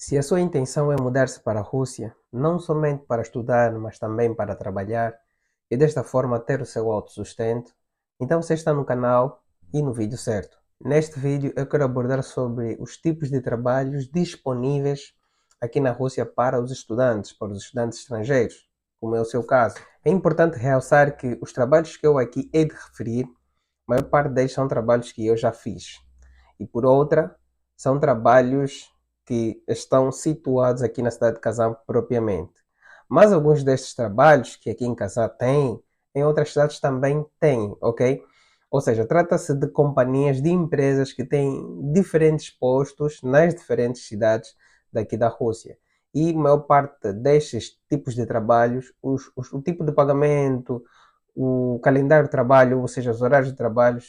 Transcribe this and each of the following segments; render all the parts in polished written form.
Se a sua intenção é mudar-se para a Rússia, não somente para estudar, mas também para trabalhar e desta forma ter o seu autossustento, então você está no canal e no vídeo certo. Neste vídeo eu quero abordar sobre os tipos de trabalhos disponíveis aqui na Rússia para os estudantes estrangeiros, como é o seu caso. É importante realçar que os trabalhos que eu aqui hei de referir, a maior parte deles são trabalhos que eu já fiz. E por outra, são trabalhos que estão situados aqui na cidade de Kazan propriamente. Mas alguns destes trabalhos que aqui em Kazan tem, em outras cidades também tem, ok? Ou seja, trata-se de companhias, de empresas que têm diferentes postos nas diferentes cidades daqui da Rússia. E a maior parte destes tipos de trabalhos, o tipo de pagamento, o calendário de trabalho, ou seja, os horários de trabalho,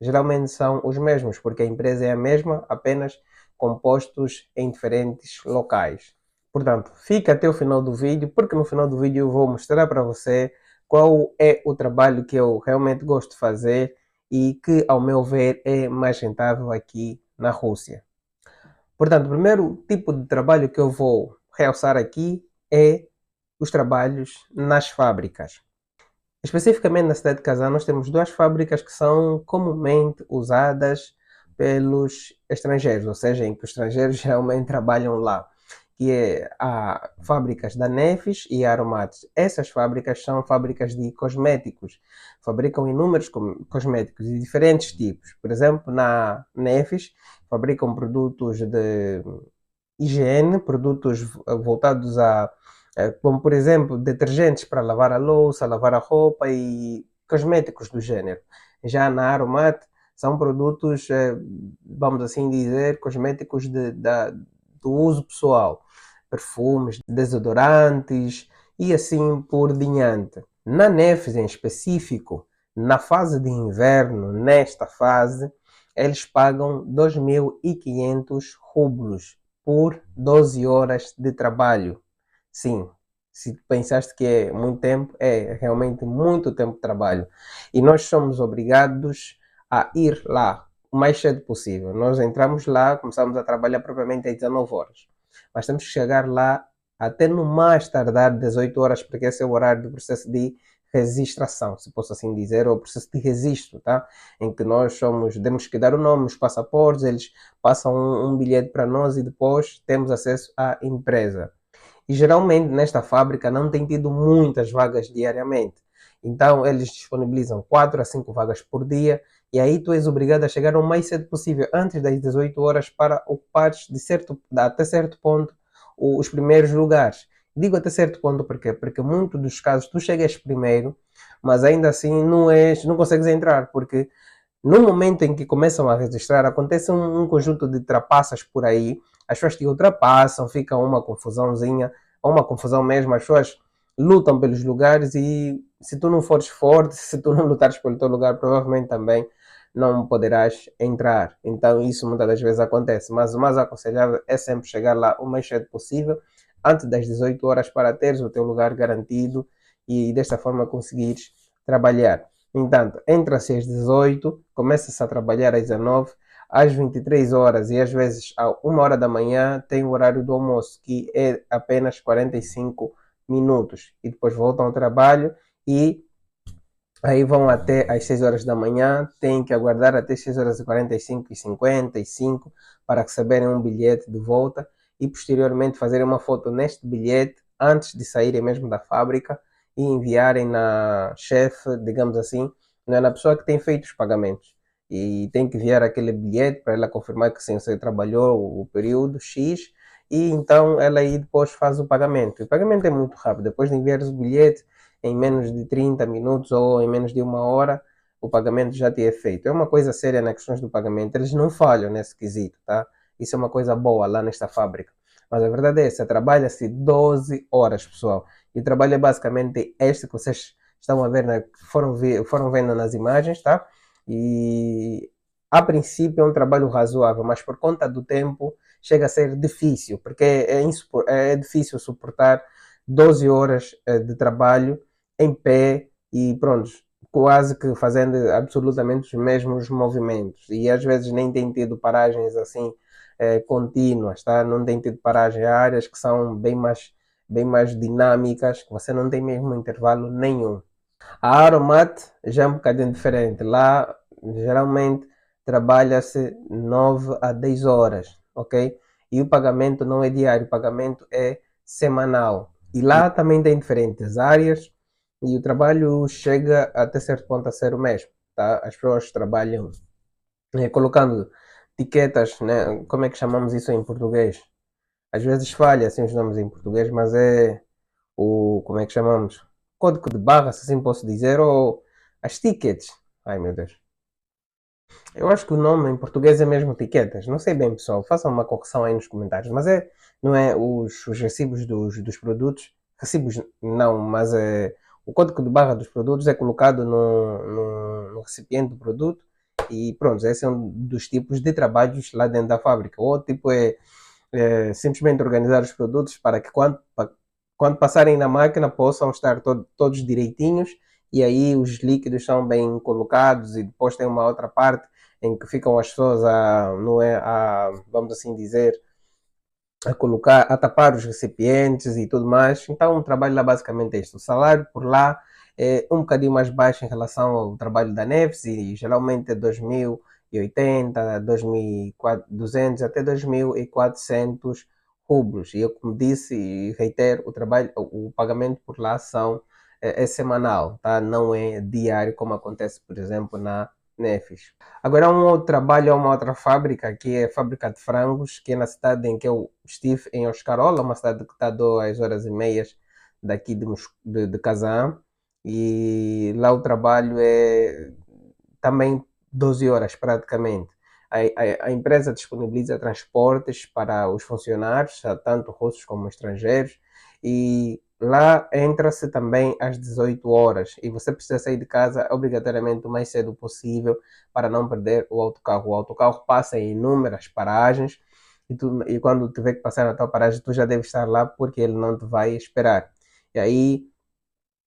geralmente são os mesmos, porque a empresa é a mesma, apenas com postos em diferentes locais. Portanto, fica até o final do vídeo, porque no final do vídeo eu vou mostrar para você qual é o trabalho que eu realmente gosto de fazer e que, ao meu ver, é mais rentável aqui na Rússia. Portanto, o primeiro tipo de trabalho que eu vou realçar aqui é os trabalhos nas fábricas. Especificamente na cidade de Kazan, nós temos duas fábricas que são comumente usadas pelos estrangeiros, ou seja, em que os estrangeiros geralmente trabalham lá, que é a fábricas da Nefis e a Aromates. Essas fábricas são fábricas de cosméticos, fabricam inúmeros cosméticos de diferentes tipos. Por exemplo, na Nefis fabricam produtos de higiene, produtos voltados a, como por exemplo, detergentes para lavar a louça, lavar a roupa e cosméticos do gênero. Já na Aromat são produtos, vamos assim dizer, cosméticos do uso pessoal, perfumes, desodorantes e assim por diante. Na Nefes em específico, na fase de inverno, nesta fase, eles pagam 2.500 rublos por 12 horas de trabalho. Sim, se pensaste que é muito tempo, é realmente muito tempo de trabalho. E nós somos obrigados a ir lá o mais cedo possível. Nós entramos lá, começamos a trabalhar propriamente às 19 horas. Mas temos que chegar lá até no mais tardar 18 horas, porque esse é o horário do processo de registração, se posso assim dizer, ou processo de registro, tá? Em que nós somos, temos que dar o nome, os passaportes, eles passam um bilhete para nós e depois temos acesso à empresa. E geralmente nesta fábrica não tem tido muitas vagas diariamente. Então eles disponibilizam 4 a 5 vagas por dia e aí tu és obrigado a chegar o mais cedo possível, antes das 18 horas, para ocupares até certo ponto os primeiros lugares. Digo até certo ponto porque muitos dos casos tu chegas primeiro, mas ainda assim não consegues entrar, porque no momento em que começam a registrar, acontece um conjunto de trapaças por aí, as pessoas te ultrapassam, fica uma confusãozinha, uma confusão mesmo, as pessoas lutam pelos lugares e se tu não fores forte, se tu não lutares pelo teu lugar, provavelmente também não poderás entrar. Então isso muitas das vezes acontece, mas o mais aconselhável é sempre chegar lá o mais cedo possível, antes das 18 horas, para teres o teu lugar garantido e desta forma conseguires trabalhar. No entanto, entra-se às 18, começa-se a trabalhar às 19, às 23 horas e às vezes a 1 hora da manhã tem o horário do almoço, que é apenas 45 minutos. E depois voltam ao trabalho e aí vão até às 6 horas da manhã, têm que aguardar até 6 horas e 45 e 55 para receberem um bilhete de volta e posteriormente fazerem uma foto neste bilhete antes de saírem mesmo da fábrica e enviarem na chefe, digamos assim, na pessoa que tem feito os pagamentos. E tem que enviar aquele bilhete para ela confirmar que sim, você trabalhou o período X e então ela aí depois faz o pagamento. O pagamento é muito rápido, depois de enviar o bilhete, em menos de 30 minutos ou em menos de 1 hora, o pagamento já tinha feito. É uma coisa séria nas questões do pagamento, eles não falham nesse quesito, tá? Isso é uma coisa boa lá nesta fábrica. Mas a verdade é essa, trabalha-se 12 horas, pessoal. E o trabalho é basicamente este que vocês estão a ver, né? Foram vendo nas imagens, tá? E a princípio é um trabalho razoável, mas por conta do tempo chega a ser difícil, porque é difícil suportar 12 horas de trabalho em pé e pronto, quase que fazendo absolutamente os mesmos movimentos. E às vezes nem tem tido paragens assim contínuas, tá? Não tem tido paragem. Há áreas que são bem mais dinâmicas, que você não tem mesmo intervalo nenhum. A Aeromat já é um bocadinho diferente. Lá, geralmente, trabalha-se 9 a 10 horas, ok? E o pagamento não é diário, o pagamento é semanal. E lá também tem diferentes áreas e o trabalho chega até certo ponto a ser o mesmo, tá? As pessoas trabalham colocando etiquetas, né? Como é que chamamos isso em português? Às vezes falha assim os nomes em português, mas é como é que chamamos? Código de barra, se assim posso dizer, ou as tickets. Ai meu Deus. Eu acho que o nome em português é mesmo etiquetas. Não sei bem, pessoal. Façam uma correção aí nos comentários. Mas não é os recibos dos produtos. Recibos não, mas o código de barra dos produtos é colocado no recipiente do produto. E pronto, esse é um dos tipos de trabalhos lá dentro da fábrica. O outro tipo é simplesmente organizar os produtos para que quando passarem na máquina possam estar todos direitinhos e aí os líquidos são bem colocados e depois tem uma outra parte em que ficam as pessoas não é, vamos assim dizer, a tapar os recipientes e tudo mais. Então o trabalho lá basicamente é isto. O salário por lá é um bocadinho mais baixo em relação ao trabalho da Neves e geralmente é 2080, 2200 até 2400 rublos. E eu como disse e reitero, o pagamento por lá é semanal, tá? Não é diário como acontece, por exemplo, na Nefis. Agora, um outro trabalho, uma outra fábrica, que é a fábrica de frangos, que é na cidade em que eu estive, em Oscarola, uma cidade que está a 2 horas e meia daqui de Kazan. E lá o trabalho é também 12 horas praticamente. A empresa disponibiliza transportes para os funcionários, tanto russos como estrangeiros, e lá entra-se também às 18 horas e você precisa sair de casa obrigatoriamente o mais cedo possível para não perder o autocarro. O autocarro passa em inúmeras paragens e quando tiver que passar na tua paragem, tu já deve estar lá porque ele não te vai esperar. E aí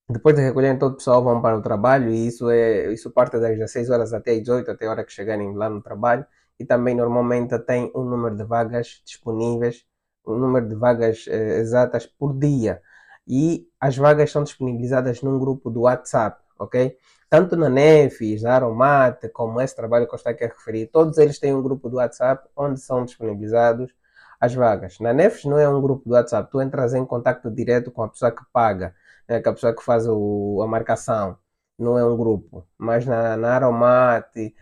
depois de recolher todo o pessoal vão para o trabalho e isso parte das 16 horas até as 18, até a hora que chegarem lá no trabalho. E também normalmente tem um número de vagas disponíveis, um número de vagas exatas por dia. E as vagas são disponibilizadas num grupo do WhatsApp, ok? Tanto na Nefis, na Aromate, como esse trabalho que eu estou aqui a referir, todos eles têm um grupo do WhatsApp onde são disponibilizados as vagas. Na Nefis não é um grupo do WhatsApp, tu entras em contato direto com a pessoa que paga, que a pessoa que faz a marcação, não é um grupo. Mas na Aromate,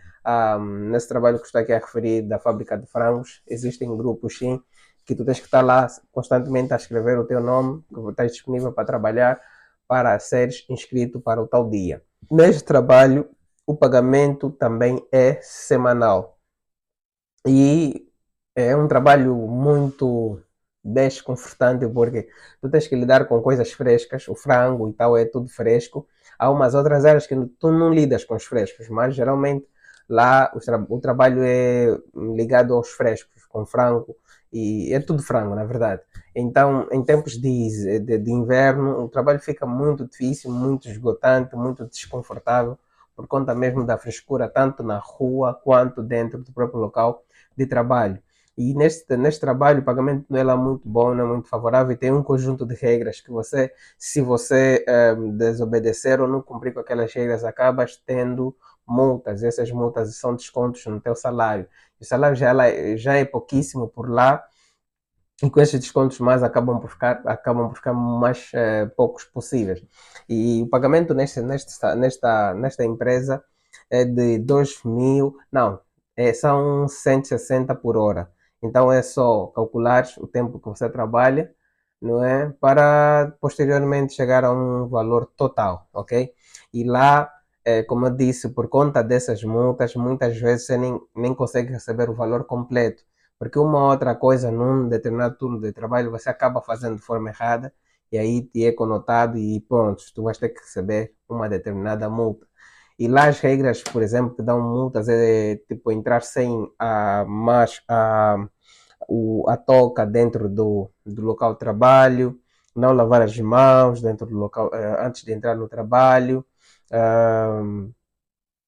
nesse trabalho que estou aqui a referir da fábrica de frangos, existem grupos sim, que tu tens que estar lá constantemente a escrever o teu nome, que estás disponível para trabalhar, para seres inscrito para o tal dia. Neste trabalho, o pagamento também é semanal. E é um trabalho muito desconfortante porque tu tens que lidar com coisas frescas, o frango e tal é tudo fresco. Há umas outras áreas que tu não lidas com os frescos, mas geralmente lá o trabalho é ligado aos frescos, com frango e é tudo frango, na verdade. Então, em tempos de inverno, o trabalho fica muito difícil, muito esgotante, muito desconfortável, por conta mesmo da frescura, tanto na rua quanto dentro do próprio local de trabalho. E neste trabalho o pagamento não é lá muito bom, não é muito favorável e tem um conjunto de regras que se você desobedecer ou não cumprir com aquelas regras, acabas tendo multas. E essas multas são descontos no teu salário. O salário já é pouquíssimo por lá e com esses descontos mais acabam por ficar mais poucos possíveis. E o pagamento nesta empresa é de 2.000, não, são 160 por hora. Então é só calcular o tempo que você trabalha, não é? Para posteriormente chegar a um valor total, ok? E lá, como eu disse, por conta dessas multas, muitas vezes você nem consegue receber o valor completo. Porque uma outra coisa num determinado turno de trabalho você acaba fazendo de forma errada e aí te é conotado e pronto, tu vais ter que receber uma determinada multa. E lá as regras, por exemplo, que dão multas é tipo entrar sem a toca dentro do local de trabalho, não lavar as mãos dentro do local antes de entrar no trabalho, ah,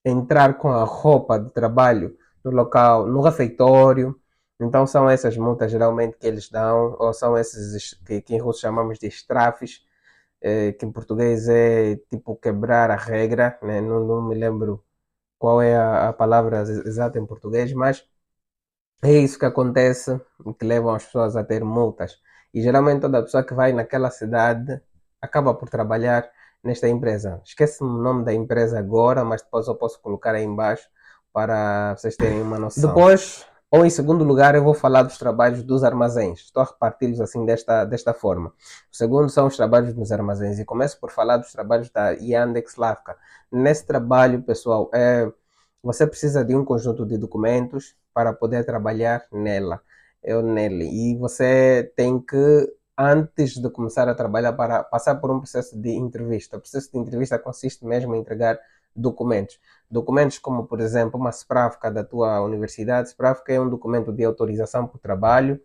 entrar com a roupa de trabalho no local, no refeitório, Então são essas multas geralmente que eles dão, ou são esses que em russo chamamos de estrafes, que em português é tipo quebrar a regra, né? Não me lembro qual é a palavra exata em português, mas é isso que acontece, que levam as pessoas a ter multas. E geralmente toda pessoa que vai naquela cidade acaba por trabalhar nesta empresa. Esquece-me o nome da empresa agora, mas depois eu posso colocar aí embaixo para vocês terem uma noção. Depois, ou em segundo lugar, eu vou falar dos trabalhos dos armazéns. Estou a reparti-los assim desta forma. O segundo são os trabalhos nos armazéns. E começo por falar dos trabalhos da Yandex Lavka. Nesse trabalho, pessoal, você precisa de um conjunto de documentos para poder trabalhar nela, ou nele. E você tem que, antes de começar a trabalhar, para passar por um processo de entrevista. O processo de entrevista consiste mesmo em entregar documentos. Documentos como, por exemplo, uma spravka da tua universidade. Spravka é um documento de autorização para o trabalho,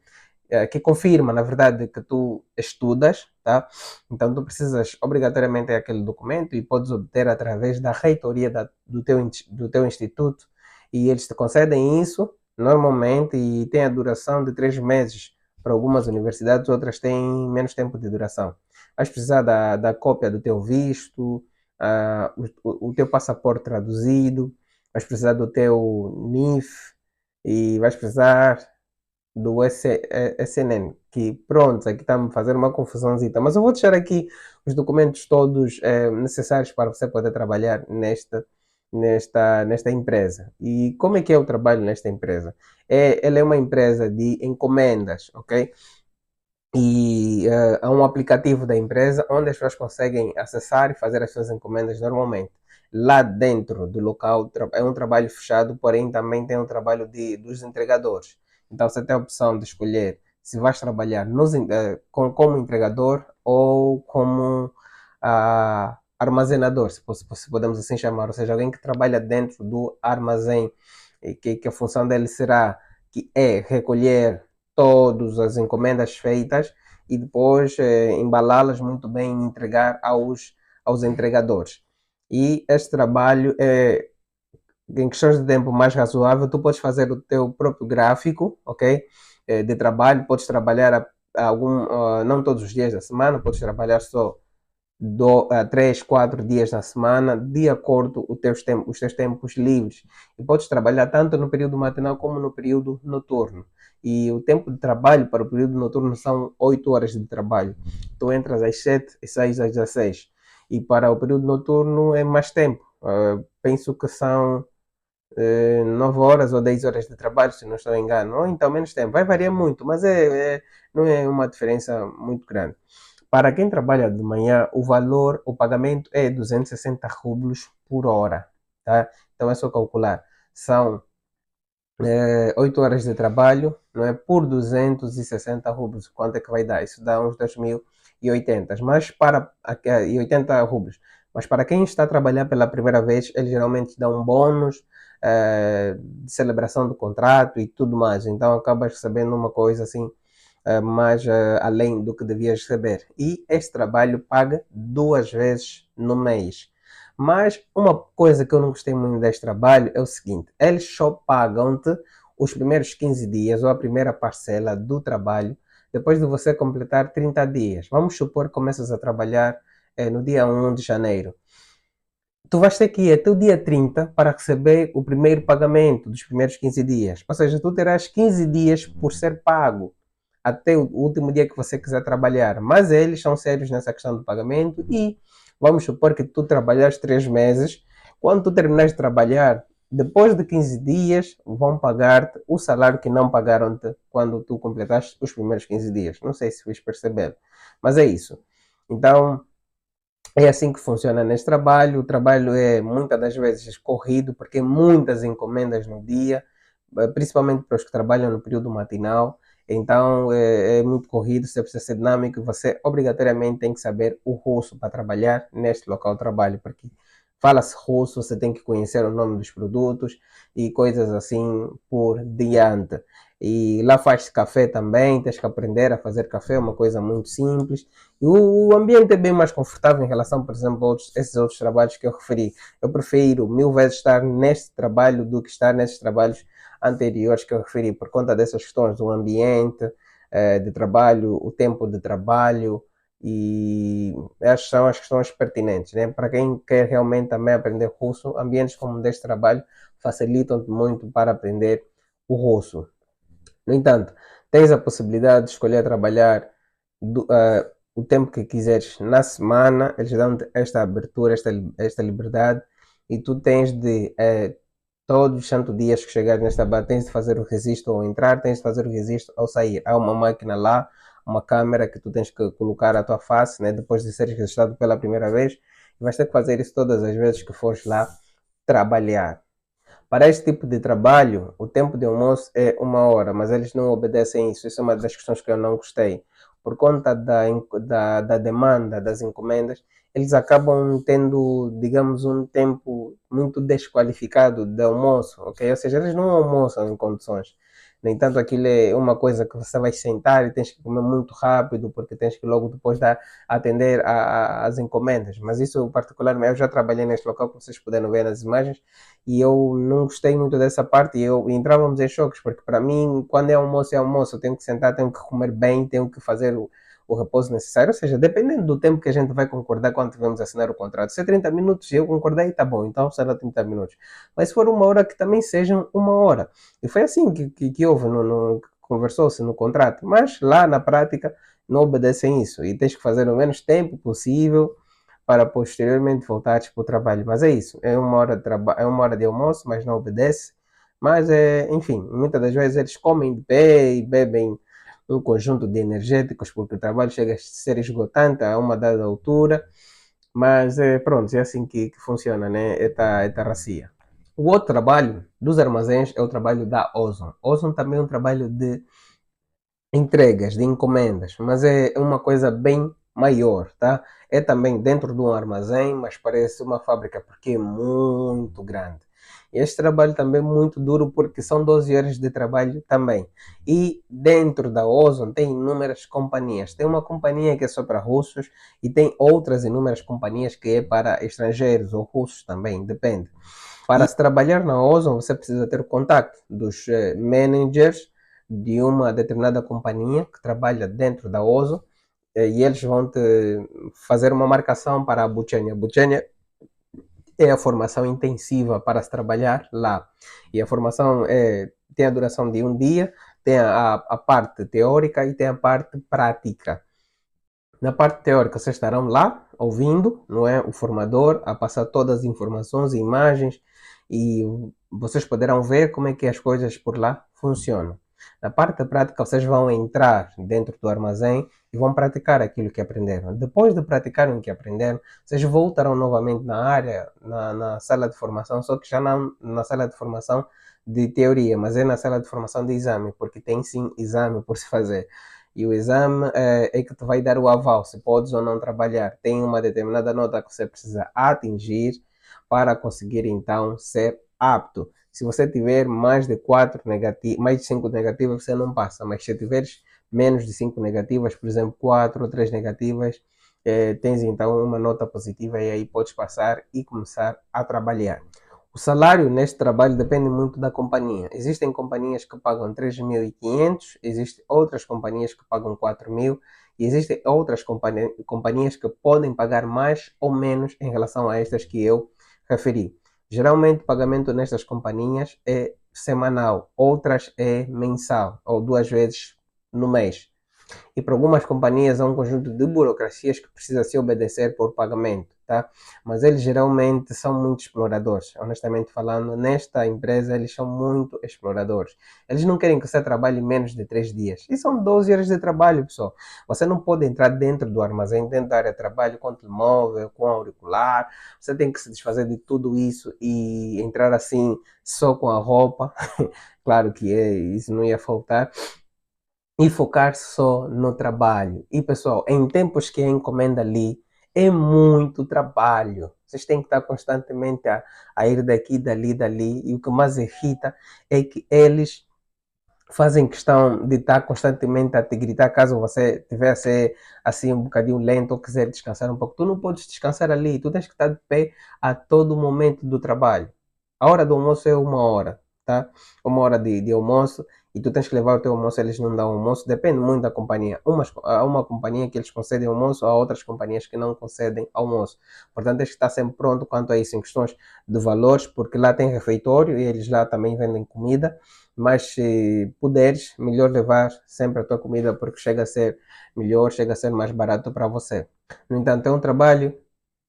que confirma, na verdade, que tu estudas, tá? Então, tu precisas obrigatoriamente aquele documento e podes obter através da reitoria do teu instituto, e eles te concedem isso normalmente e tem a duração de 3 meses. Para algumas universidades, outras têm menos tempo de duração. Vais precisar da cópia do teu visto, o teu passaporte traduzido, vais precisar do teu NIF e vais precisar do SNN, que pronto, aqui está a me fazer uma confusãozita, mas eu vou deixar aqui os documentos todos necessários para você poder trabalhar nesta empresa. E como é que é o trabalho nesta empresa? Ela é uma empresa de encomendas, ok? E há um aplicativo da empresa onde as pessoas conseguem acessar e fazer as suas encomendas normalmente. Lá dentro do local é um trabalho fechado, porém também tem um trabalho dos entregadores. Então você tem a opção de escolher se vais trabalhar como entregador ou como armazenador, se podemos assim chamar, ou seja, alguém que trabalha dentro do armazém, e que a função dele será que é recolher todas as encomendas feitas e depois embalá-las muito bem e entregar aos entregadores. E este trabalho é em questões de tempo mais razoável, tu podes fazer o teu próprio gráfico, ok? De trabalho, podes trabalhar não todos os dias da semana, podes trabalhar só 3, 4 dias na semana, de acordo com os teus tempos livres. E podes trabalhar tanto no período matinal como no período noturno. E o tempo de trabalho para o período noturno são 8 horas de trabalho. Tu entras às 7 e sais às 16. E para o período noturno é mais tempo. Penso que são 9 horas ou 10 horas de trabalho, se não estou engano. Ou então menos tempo. Vai variar muito, mas não é uma diferença muito grande. Para quem trabalha de manhã, o pagamento é 260 rublos por hora, tá? Então é só calcular. São 8 horas de trabalho, não é? Por 260 rublos. Quanto é que vai dar? Isso dá uns 2.080, e 80 rublos. Mas para quem está a trabalhar pela primeira vez, eles geralmente dão um bônus de celebração do contrato e tudo mais. Então acabas recebendo uma coisa assim mais além do que devias receber. E este trabalho paga 2 vezes no mês. Mas uma coisa que eu não gostei muito deste trabalho é o seguinte: eles só pagam-te os primeiros 15 dias ou a primeira parcela do trabalho depois de você completar 30 dias. Vamos supor que começas a trabalhar no dia 1 de janeiro. Tu vais ter que ir até o dia 30 para receber o primeiro pagamento dos primeiros 15 dias. Ou seja, tu terás 15 dias por ser pago até o último dia que você quiser trabalhar. Mas eles são sérios nessa questão do pagamento e vamos supor que tu trabalhas 3 meses. Quando tu terminares de trabalhar, depois de 15 dias, vão pagar-te o salário que não pagaram-te quando tu completaste os primeiros 15 dias. Não sei se vais perceber, mas é isso. Então, é assim que funciona neste trabalho. O trabalho é muitas das vezes corrido, porque muitas encomendas no dia, principalmente para os que trabalham no período matinal. Então é muito corrido, você precisa ser dinâmico, você obrigatoriamente tem que saber o russo para trabalhar neste local de trabalho, porque fala-se russo, você tem que conhecer o nome dos produtos e coisas assim por diante. E lá faz café também, tens que aprender a fazer café, é uma coisa muito simples. E o ambiente é bem mais confortável em relação, por exemplo, a esses outros trabalhos que eu referi. Eu prefiro 1000 vezes estar neste trabalho do que estar nesses trabalhos anteriores que eu referi, por conta dessas questões do ambiente de trabalho, o tempo de trabalho, e essas são as questões pertinentes, né? Para quem quer realmente também aprender russo, ambientes como deste trabalho facilitam muito para aprender o russo. No entanto, tens a possibilidade de escolher trabalhar o tempo que quiseres na semana, eles dão esta abertura, esta liberdade, e tu tens de, todos os santos dias que chegares nesta base, tens de fazer o registro ao entrar, tens de fazer o registro ao sair. Há uma máquina lá, uma câmera que tu tens que colocar a tua face, né, depois de seres registrado pela primeira vez, e vais ter que fazer isso todas as vezes que fores lá trabalhar. Para este tipo de trabalho, o tempo de almoço é 1 hora, mas eles não obedecem isso. Isso é uma das questões que eu não gostei. Por conta da demanda das encomendas, eles acabam tendo, digamos, um tempo muito desqualificado de almoço, ok? Ou seja, eles não almoçam em condições. No entanto, aquilo é uma coisa que você vai sentar e tens que comer muito rápido, porque tens que logo depois atender às encomendas. Mas isso, particularmente, eu já trabalhei neste local, como vocês puderam ver nas imagens, e eu não gostei muito dessa parte, e eu entrávamos em choques, porque para mim, quando é almoço, eu tenho que sentar, tenho que comer bem, tenho que fazer o repouso necessário, ou seja, dependendo do tempo que a gente vai concordar quando vamos assinar o contrato. Se é 30 minutos e eu concordei, tá bom, então será 30 minutos. Mas se for 1 hora, que também sejam 1 hora. E foi assim que houve, conversou-se no contrato, mas lá na prática não obedecem isso, e tens que fazer o menos tempo possível para posteriormente voltares para o trabalho. Mas é isso, é 1 hora é 1 hora de almoço, mas não obedece. Mas, enfim, muitas das vezes eles comem de pé e bebem um conjunto de energéticos, porque o trabalho chega a ser esgotante a uma dada altura. Mas, pronto, é assim que funciona, né? Esta racia. O outro trabalho dos armazéns é o trabalho da Ozon. Ozon também é um trabalho de entregas, de encomendas, mas é uma coisa bem maior, tá? É também dentro de um armazém, mas parece uma fábrica porque é muito grande. E este trabalho também é muito duro porque são 12 horas de trabalho também. E dentro da Ozon tem inúmeras companhias. Tem uma companhia que é só para russos e tem outras inúmeras companhias que é para estrangeiros ou russos também, depende. Para se trabalhar na Ozon, você precisa ter o contato dos managers de uma determinada companhia que trabalha dentro da Ozon, e eles vão te fazer uma marcação para a Buchenia. A Buchenia é a formação intensiva para se trabalhar lá. E a formação tem a duração de um dia, tem a parte teórica e tem a parte prática. Na parte teórica, vocês estarão lá ouvindo, não é, o formador a passar todas as informações e imagens, e vocês poderão ver como é que as coisas por lá funcionam. Na parte prática, vocês vão entrar dentro do armazém e vão praticar aquilo que aprenderam. Depois de praticarem o que aprenderam, vocês voltarão novamente na área, na sala de formação, só que já não na sala de formação de teoria, mas é na sala de formação de exame, porque tem sim exame por se fazer. E o exame é que te vai dar o aval, se podes ou não trabalhar. Tem uma determinada nota que você precisa atingir para conseguir então ser apto. Se você tiver mais de 5 negativas, você não passa. Mas se tiveres menos de 5 negativas, por exemplo, 4 ou 3 negativas, tens então uma nota positiva e aí podes passar e começar a trabalhar. O salário neste trabalho depende muito da companhia. Existem companhias que pagam 3.500, existem outras companhias que pagam 4.000 e existem outras companhias que podem pagar mais ou menos em relação a estas que eu referi. Geralmente o pagamento nestas companhias é semanal, outras é mensal ou 2 vezes no mês. E para algumas companhias há um conjunto de burocracias que precisa se obedecer por pagamento, tá? Mas eles geralmente são muito exploradores. Honestamente falando, nesta empresa eles são muito exploradores. Eles não querem que você trabalhe menos de 3 dias. E são 12 horas de trabalho, pessoal. Você não pode entrar dentro do armazém, dentro da área de trabalho, com telemóvel, com auricular. Você tem que se desfazer de tudo isso e entrar assim, só com a roupa. Claro que isso não ia faltar e focar só no trabalho. E pessoal, em tempos que a encomenda ali é muito trabalho. Vocês têm que estar constantemente a ir daqui, dali. E o que mais irrita é que eles fazem questão de estar constantemente a te gritar caso você estiver a ser assim um bocadinho lento ou quiser descansar um pouco. Tu não podes descansar ali, tu tens que estar de pé a todo momento do trabalho. A hora do almoço é 1 hora. tá? Uma hora de almoço, e tu tens que levar o teu almoço, eles não dão almoço, depende muito da companhia. Há uma companhia que eles concedem almoço, há outras companhias que não concedem almoço. Portanto, tens que estar sempre pronto quanto a isso, em questões de valores, porque lá tem refeitório e eles lá também vendem comida, mas se puderes, melhor levar sempre a tua comida, porque chega a ser melhor, chega a ser mais barato para você. No entanto, é um trabalho,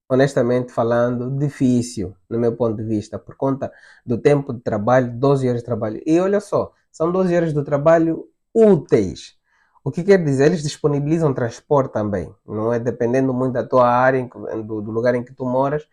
honestamente falando, difícil, no meu ponto de vista, por conta do tempo de trabalho, 12 horas de trabalho. E olha só, são 12 horas de trabalho úteis. O que quer dizer? Eles disponibilizam transporte também, não é? Dependendo muito da tua área, do lugar em que tu moras,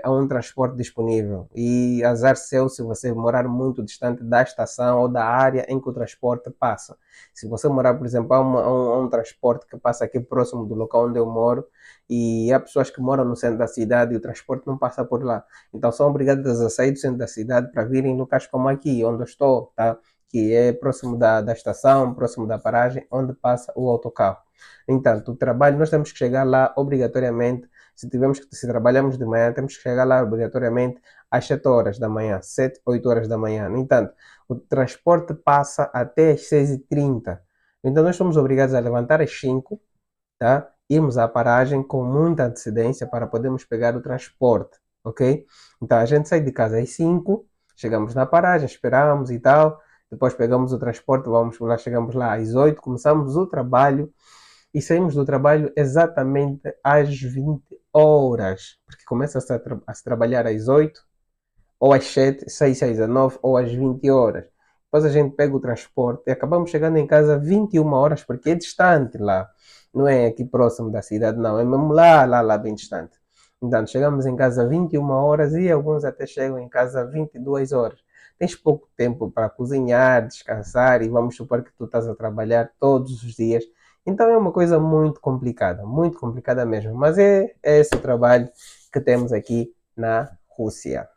há um transporte disponível. E azar seu se você morar muito distante da estação ou da área em que o transporte passa. Se você morar, por exemplo, há um transporte que passa aqui próximo do local onde eu moro, e há pessoas que moram no centro da cidade e o transporte não passa por lá. Então são obrigadas a sair do centro da cidade para virem em locais como aqui, onde eu estou, tá? Que é próximo da estação, próximo da paragem, onde passa o autocarro. No entanto, o trabalho, nós temos que chegar lá obrigatoriamente. Se trabalhamos de manhã, temos que chegar lá obrigatoriamente às 7 horas da manhã, 7, 8 horas da manhã. No entanto, o transporte passa até às 6h30. Então, nós somos obrigados a levantar às 5, tá? Irmos à paragem com muita antecedência para podermos pegar o transporte, ok? Então, a gente sai de casa às 5, chegamos na paragem, esperamos e tal, depois pegamos o transporte, vamos lá, chegamos lá às 8, começamos o trabalho e saímos do trabalho exatamente às 20 horas, porque começa-se a se trabalhar às 8, ou às 7, 6, 6 a 9, ou às 20 horas. Depois a gente pega o transporte e acabamos chegando em casa 21 horas, porque é distante lá. Não é aqui próximo da cidade, não. É mesmo lá, bem distante. Então, chegamos em casa 21 horas e alguns até chegam em casa 22 horas. Tens pouco tempo para cozinhar, descansar e vamos supor que tu estás a trabalhar todos os dias. Então é uma coisa muito complicada mesmo. Mas é esse o trabalho que temos aqui na Rússia.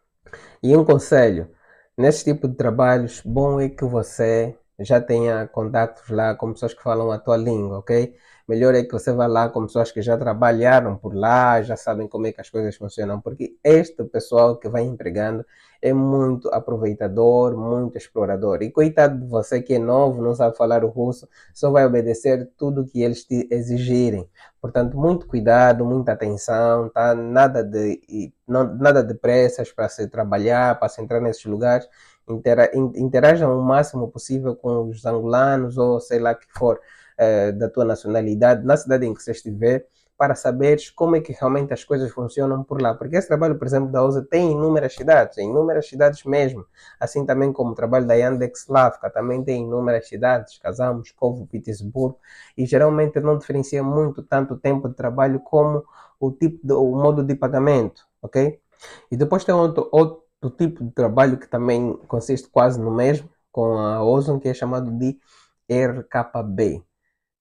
E um conselho, nesse tipo de trabalhos, bom é que você já tenha contactos lá com pessoas que falam a tua língua, ok? Melhor é que você vá lá com pessoas que já trabalharam por lá, já sabem como é que as coisas funcionam, porque este pessoal que vai empregando é muito aproveitador, muito explorador. E coitado de você que é novo, não sabe falar o russo, só vai obedecer tudo que eles te exigirem. Portanto, muito cuidado, muita atenção, tá? Nada de pressas para se trabalhar, para se entrar nesses lugares. Interajam o máximo possível com os angolanos ou sei lá que for da tua nacionalidade, na cidade em que você estiver, para saberes como é que realmente as coisas funcionam por lá. Porque esse trabalho, por exemplo, da OSA tem inúmeras cidades mesmo. Assim também como o trabalho da Yandex Lavka, também tem inúmeras cidades, Kazan, Moscovo, Petersburgo, e geralmente não diferencia muito tanto o tempo de trabalho como o modo de pagamento, ok? E depois tem outro tipo de trabalho que também consiste quase no mesmo, com a Ozon, que é chamado de RKB.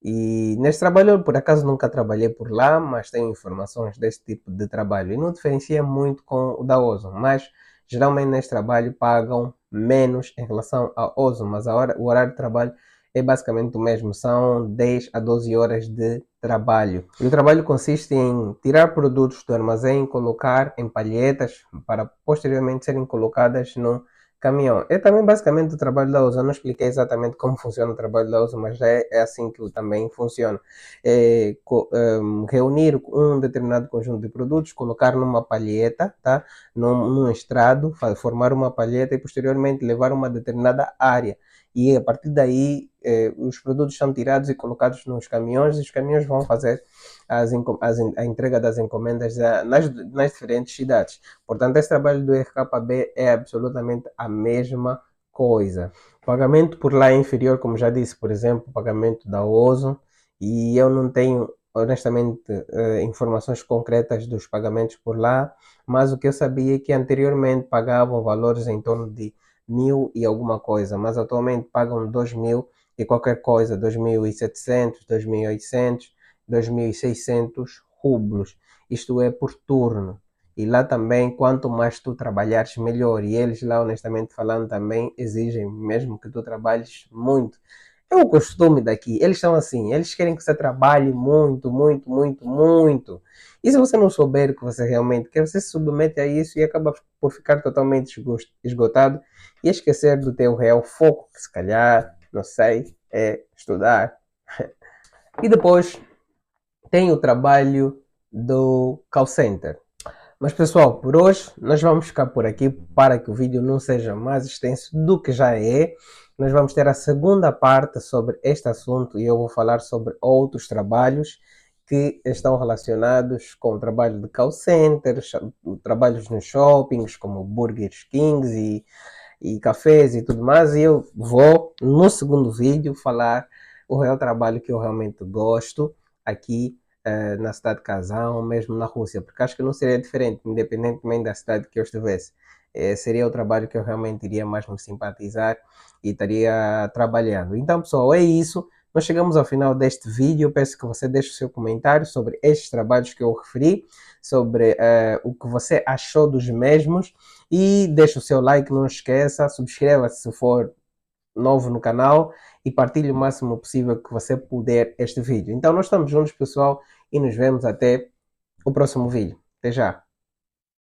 E neste trabalho, eu por acaso nunca trabalhei por lá, mas tenho informações desse tipo de trabalho. E não diferencia muito com o da Ozon, mas geralmente neste trabalho pagam menos em relação ao Ozon, mas o horário de trabalho é basicamente o mesmo, são 10 a 12 horas de trabalho. E o trabalho consiste em tirar produtos do armazém, colocar em palhetas para posteriormente serem colocadas no caminhão. É também basicamente o trabalho da USA. Eu não expliquei exatamente como funciona o trabalho da USA, mas é assim que também funciona. Reunir um determinado conjunto de produtos, colocar numa palheta, tá? Num estrado, formar uma palheta e posteriormente levar a uma determinada área. E a partir daí os produtos são tirados e colocados nos caminhões e os caminhões vão fazer a entrega das encomendas nas diferentes cidades. Portanto, esse trabalho do RKB é absolutamente a mesma coisa. O pagamento por lá é inferior, como já disse, por exemplo, o pagamento da Ozon, e eu não tenho, honestamente, informações concretas dos pagamentos por lá, mas o que eu sabia é que anteriormente pagavam valores em torno de 1.000 e alguma coisa, mas atualmente pagam 2.000 e qualquer coisa, 2.700, 2.800, 2.600 rublos. Isto é por turno. E lá também, quanto mais tu trabalhares, melhor. E eles lá, honestamente falando, também exigem mesmo que tu trabalhes muito. É o costume daqui. Eles são assim. Eles querem que você trabalhe muito, muito, muito, muito. E se você não souber o que você realmente quer, você se submete a isso e acaba por ficar totalmente esgotado e esquecer do teu real foco, que se calhar, não sei, é estudar. E depois tem o trabalho do call center. Mas pessoal, por hoje nós vamos ficar por aqui para que o vídeo não seja mais extenso do que já é. Nós vamos ter a segunda parte sobre este assunto e eu vou falar sobre outros trabalhos que estão relacionados com o trabalho de call centers, trabalhos nos shoppings como Burger Kings e cafés e tudo mais. E eu vou no segundo vídeo falar o real trabalho que eu realmente gosto aqui na cidade de Kazan ou mesmo na Rússia, porque acho que não seria diferente, independentemente da cidade que eu estivesse. Seria o trabalho que eu realmente iria mais me simpatizar e estaria trabalhando. Então, pessoal, é isso. Nós chegamos ao final deste vídeo. Eu peço que você deixe o seu comentário sobre estes trabalhos que eu referi, sobre o que você achou dos mesmos e deixe o seu like, não esqueça, subscreva-se se for novo no canal e partilhe o máximo possível que você puder este vídeo. Então nós estamos juntos, pessoal, e nos vemos até o próximo vídeo. Até já!